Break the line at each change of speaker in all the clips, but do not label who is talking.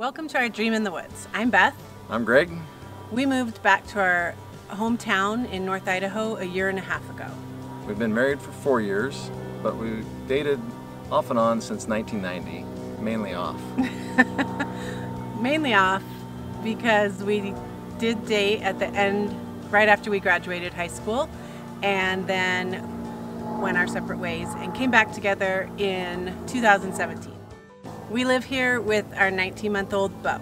Welcome to our Dream in the Woods. I'm Beth.
I'm Greg.
We moved back to our hometown in North Idaho a year and a half ago.
We've been married for 4 years, but we dated off and on since 1990, mainly off.
Mainly off because we did date at the end, right after we graduated high school, and then went our separate ways and came back together in 2017. We live here with our 19-month-old Bo.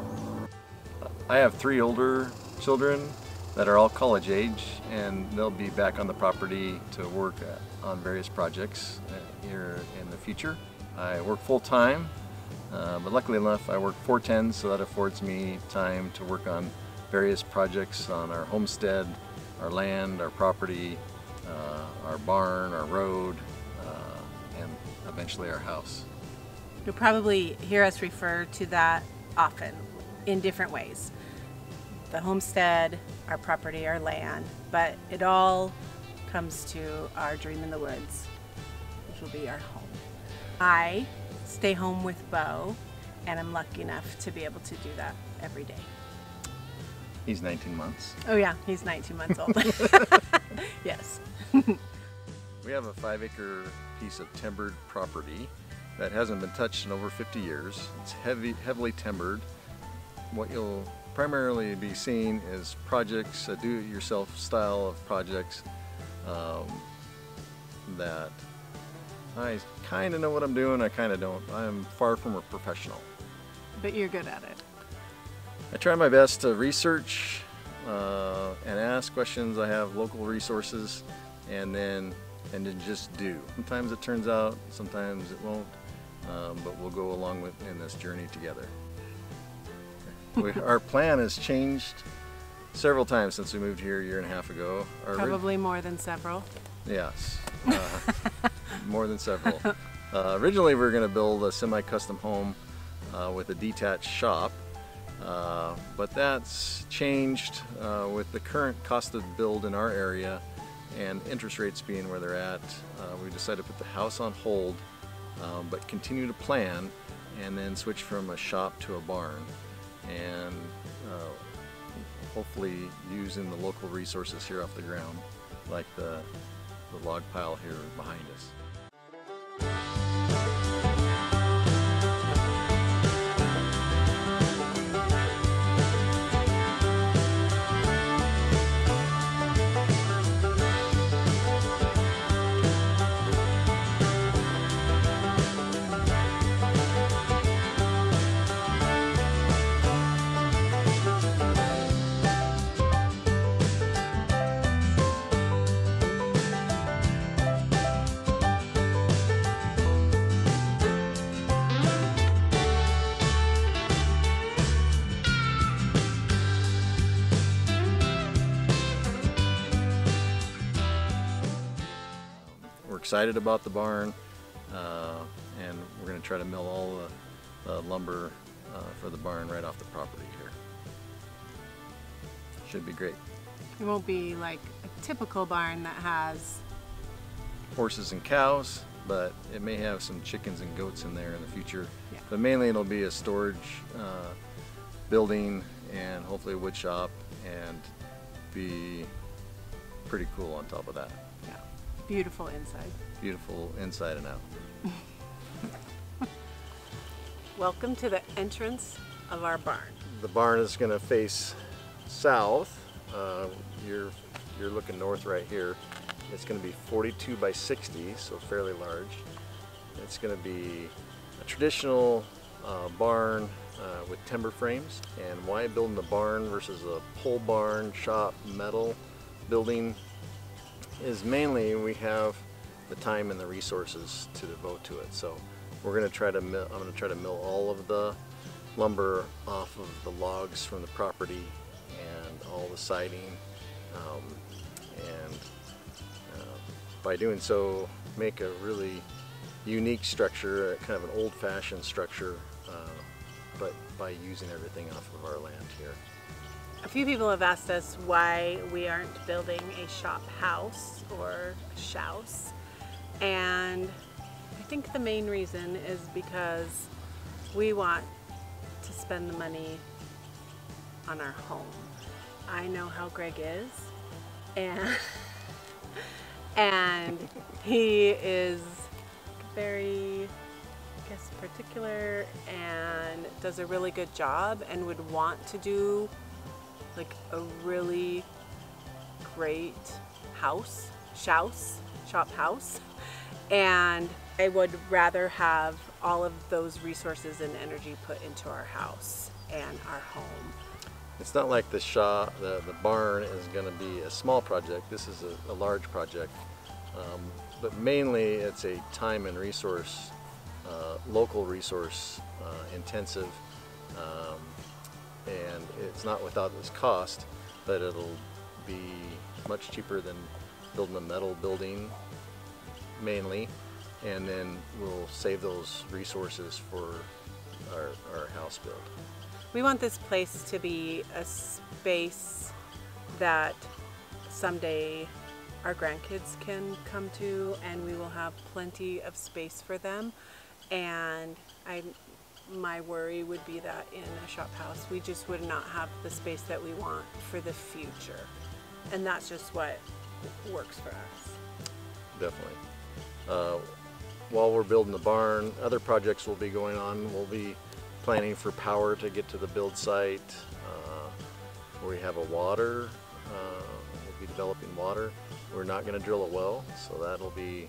I have 3 older children that are all college age, and they'll be back on the property to work on various projects here in the future. I work full-time, but luckily enough I work 4/10, so that affords me time to work on various projects on our homestead, our land, our property, our barn, our road, and eventually our house.
You'll probably hear us refer to that often in different ways. The homestead, our property, our land, but it all comes to our Dream in the Woods, which will be our home. I stay home with Bo, and I'm lucky enough to be able to do that every day.
He's 19 months.
Oh yeah, he's 19 months old. Yes.
We have a 5-acre piece of timbered property that hasn't been touched in over 50 years. It's heavily timbered. What you'll primarily be seeing is projects, a do-it-yourself style of projects that I kind of know what I'm doing, I kind of don't. I'm far from a professional.
But you're good at it.
I try my best to research and ask questions. I have local resources, and then just do. Sometimes it turns out, sometimes it won't, but we'll go along in this journey together. Our plan has changed several times since we moved here a year and a half ago.
Probably more than several.
Yes, more than several. Originally we were going to build a semi-custom home with a detached shop, but that's changed with the current cost of build in our area and interest rates being where they're at. We decided to put the house on hold, but continue to plan and then switch from a shop to a barn, and hopefully using the local resources here off the ground, like the log pile here behind us. We're excited about the barn, and we're going to try to mill all the lumber for the barn right off the property here. Should be great.
It won't be like a typical barn that has
horses and cows, but it may have some chickens and goats in there in the future.
Yeah.
But mainly it'll be a storage building and hopefully a wood shop, and be pretty cool on top of that.
Yeah. Beautiful inside.
Beautiful inside and out.
Welcome to the entrance of our barn.
The barn is going to face south. You're looking north right here. It's going to be 42 by 60, so fairly large. It's going to be a traditional barn with timber frames. And why building the barn versus a pole barn, shop, metal building is mainly we have the time and the resources to devote to it. So we're going to try to mill, I'm going to try to mill all of the lumber off of the logs from the property and all the siding, and by doing so make a really unique structure, kind of an old-fashioned structure, but by using everything off of our land here.
A few people have asked us why we aren't building a shop house or a shouse, and I think the main reason is because we want to spend spend the money on our home. I know how Greg is, and he is very, I guess, particular and does a really good job and would want to do like a really great shop house, and I would rather have all of those resources and energy put into our house and our home.
It's not like the barn is going to be a small project. This is a large project, but mainly it's a time and resource, local resource intensive, and it's not without its cost, but it'll be much cheaper than building a metal building mainly, and then we'll save those resources for our house build.
We want this place to be a space that someday our grandkids can come to, and we will have plenty of space for them. And my worry would be that in a shop house we just would not have the space that we want for the future, and that's just what works for us.
Definitely. While we're building the barn, other projects will be going on. We'll be planning for power to get to the build site. We have a water, we'll be developing water. We're not going to drill a well, so that'll be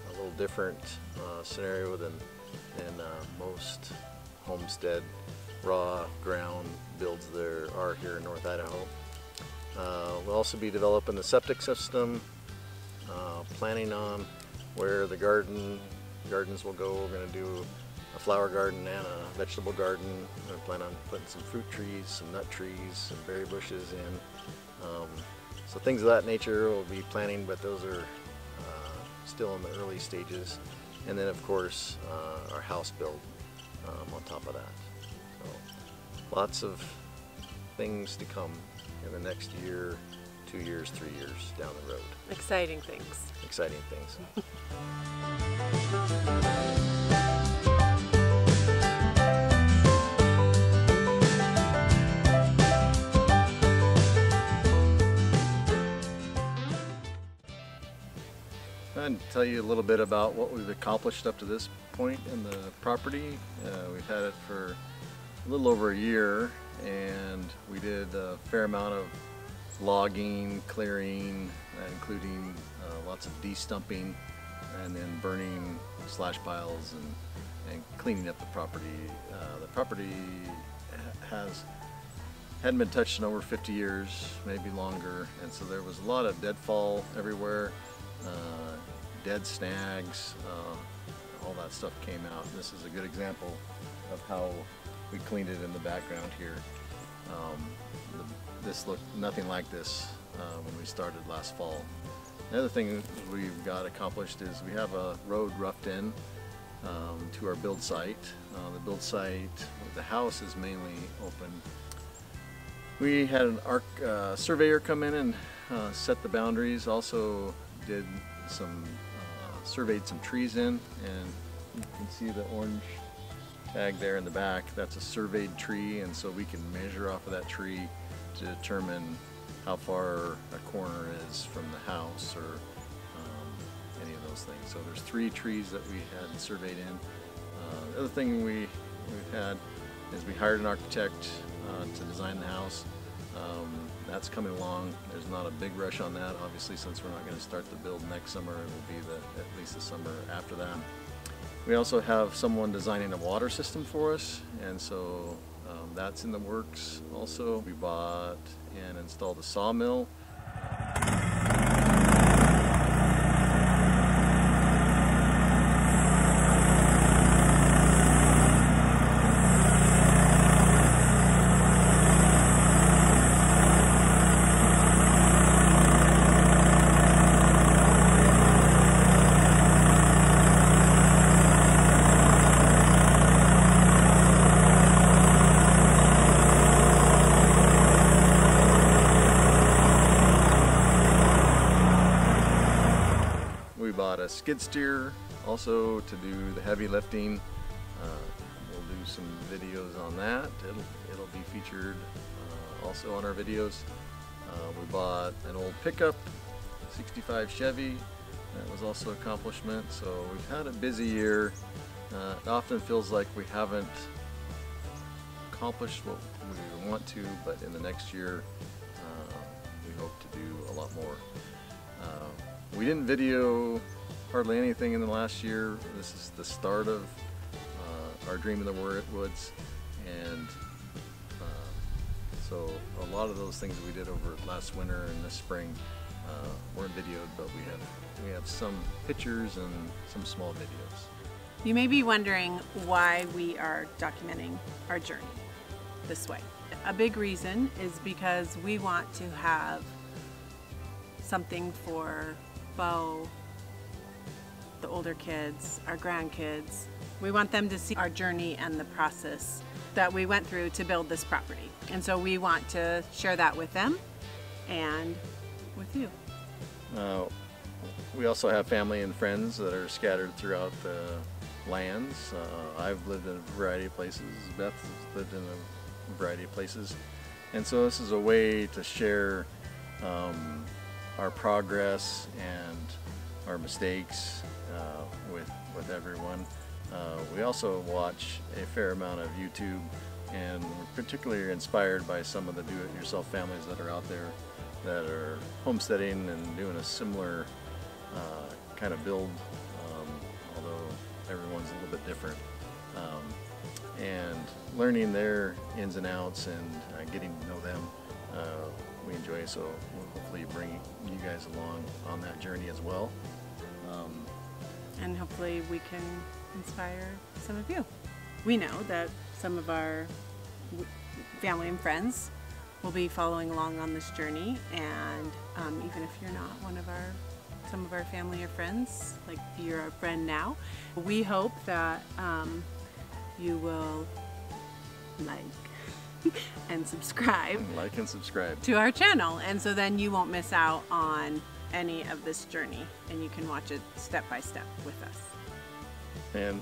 a little different scenario than most homestead raw ground builds there are here in North Idaho. We'll also be developing the septic system, planning on where the gardens will go. We're going to do a flower garden and a vegetable garden. I plan on putting some fruit trees, some nut trees, some berry bushes in. So things of that nature we'll be planning, but those are still in the early stages. And then of course our house build on top of that. So lots of things to come in the next year, 2 years, 3 years down the road.
Exciting things.
Exciting things. I'll tell you a little bit about what we've accomplished up to this point in the property. We've had it for a little over a year, and we did a fair amount of logging, clearing, including lots of de-stumping, and then burning slash piles and cleaning up the property. The property hadn't been touched in over 50 years, maybe longer, and so there was a lot of deadfall everywhere. Dead snags, all that stuff came out. This is a good example of how we cleaned it in the background here. This looked nothing like this when we started last fall. The other thing we've got accomplished is we have a road roughed in to our build site. The build site, the house is mainly open. We had an surveyor come in and set the boundaries, also did surveyed some trees in, and you can see the orange tag there in the back. That's a surveyed tree, and so we can measure off of that tree to determine how far a corner is from the house or any of those things. So there's 3 trees that we had surveyed in. The other thing we've had is we hired an architect to design the house. That's coming along. There's not a big rush on that, obviously, since we're not going to start the build next summer. It will be at least the summer after that. We also have someone designing a water system for us, and so that's in the works also. We bought and installed a sawmill. A skid steer also to do the heavy lifting. We'll do some videos on that. It'll be featured also on our videos. We bought an old pickup, 65 Chevy. That was also an accomplishment. So we've had a busy year. It often feels like we haven't accomplished what we want to, but in the next year we hope to do a lot more. We didn't video hardly anything in the last year. This is the start of our Dream in the Woods, and so a lot of those things that we did over last winter and this spring weren't videoed, but we have some pictures and some small videos.
You may be wondering why we are documenting our journey this way. A big reason is because we want to have something for Bo, the older kids, our grandkids. We want them to see our journey and the process that we went through to build this property. And so we want to share that with them and with you.
We also have family and friends that are scattered throughout the lands. I've lived in a variety of places. Beth has lived in a variety of places. And so this is a way to share our progress and our mistakes with everyone. We also watch a fair amount of YouTube, and we're particularly inspired by some of the do-it-yourself families that are out there that are homesteading and doing a similar kind of build, although everyone's a little bit different. And learning their ins and outs and getting to know them, we enjoy. So we'll hopefully bring you guys along on that journey as well.
And hopefully we can inspire some of you. We know that some of our family and friends will be following along on this journey, and even if you're not some of our family or friends, like you're our friend now, we hope that you will and subscribe to our channel, and so then you won't miss out on any of this journey, and you can watch it step by step with us.
And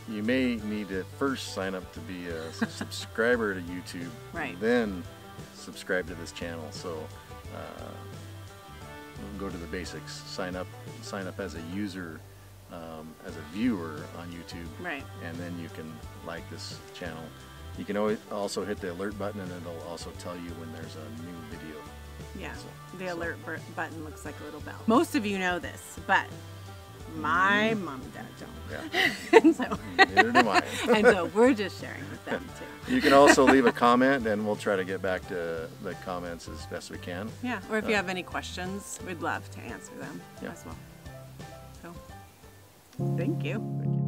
you may need to first sign up to be a subscriber to YouTube,
right?
Then subscribe to this channel. So we'll go to the basics. Sign up as a user, as a viewer on YouTube,
right?
And then you can like this channel. You can also hit the alert button, and it'll also tell you when there's a new video.
Yeah, the alert button looks like a little bell. Most of you know this, but my mom and dad don't.
Yeah.
And so,
neither do mine.
And so we're just sharing with them too.
You can also leave a comment, and we'll try to get back to the comments as best we can.
Yeah, or if you have any questions, we'd love to answer them as well. So, thank you.
Thank you.